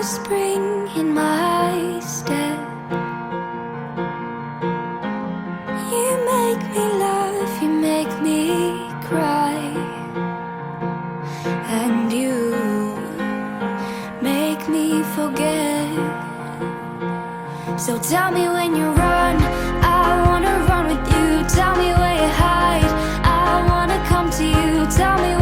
spring in my step. You make me laugh, you make me cry, and you make me forget. So tell me when you run, I wanna run with you. Tell me where you hide, I wanna come to you. Tell me